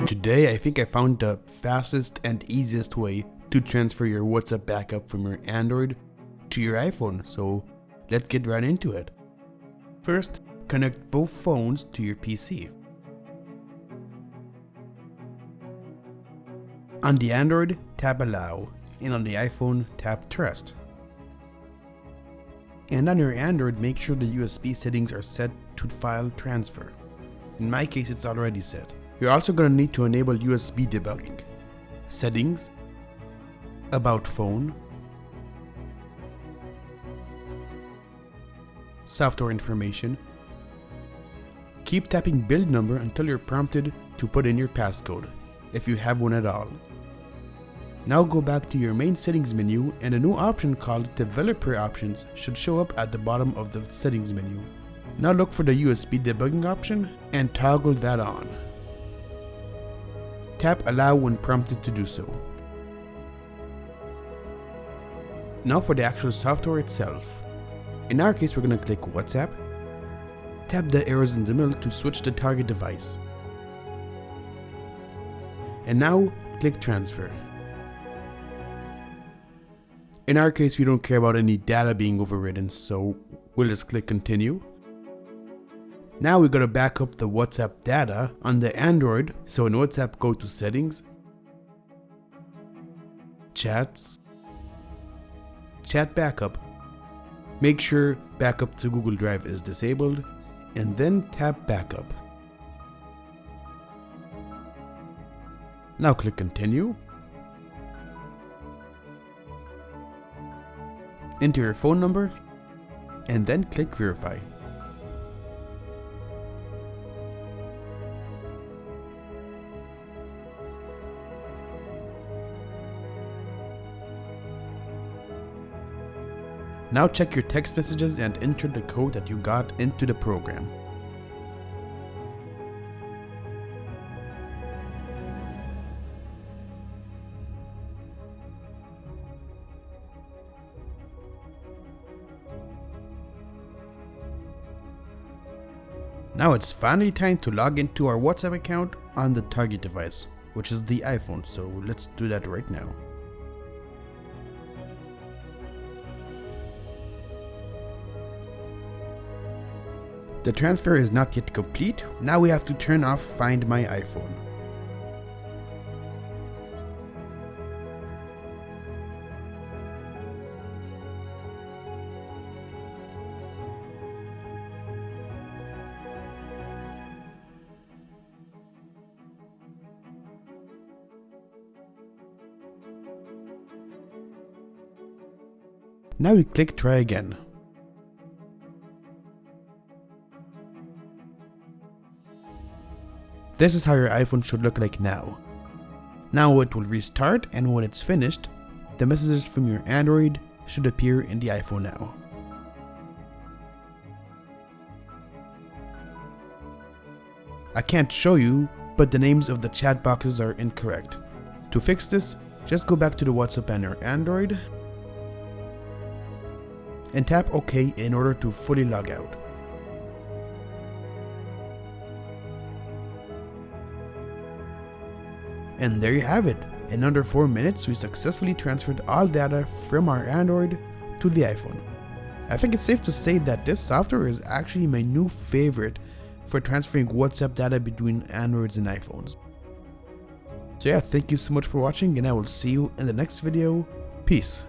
Today I think I found the fastest and easiest way to transfer your WhatsApp backup from your Android to your iPhone, so let's get right into it. First, connect both phones to your PC. On the Android, tap Allow, and on the iPhone, tap Trust. And on your Android, make sure the USB settings are set to file transfer. In my case, it's already set. You're also going to need to enable USB debugging. Settings, About Phone, Software Information. Keep tapping build number until you're prompted to put in your passcode, if you have one at all. Now go back to your main settings menu, and a new option called Developer Options should show up at the bottom of the settings menu. Now look for the USB debugging option and toggle that on. Tap Allow when prompted to do so. Now for the actual software itself. In our case, we're going to click WhatsApp. Tap the arrows in the middle to switch the target device. And now click Transfer. In our case, we don't care about any data being overridden, so we'll just click Continue. Now we gotta back up the WhatsApp data on the Android, so in WhatsApp go to Settings, Chats, Chat Backup. Make sure Backup to Google Drive is disabled, and then tap Backup. Now click Continue. Enter your phone number, and then click Verify. Now check your text messages and enter the code that you got into the program. Now it's finally time to log into our WhatsApp account on the target device, which is the iPhone, so let's do that right now. The transfer is not yet complete. Now we have to turn off Find My iPhone. Now we click Try Again. This is how your iPhone should look like now. Now it will restart, and when it's finished, the messages from your Android should appear in the iPhone now. I can't show you, but the names of the chat boxes are incorrect. To fix this, just go back to the WhatsApp on your Android and tap OK in order to fully log out. And there you have it. In under 4 minutes, we successfully transferred all data from our Android to the iPhone. I think it's safe to say that this software is actually my new favorite for transferring WhatsApp data between Androids and iPhones. So yeah, thank you so much for watching, and I will see you in the next video. Peace.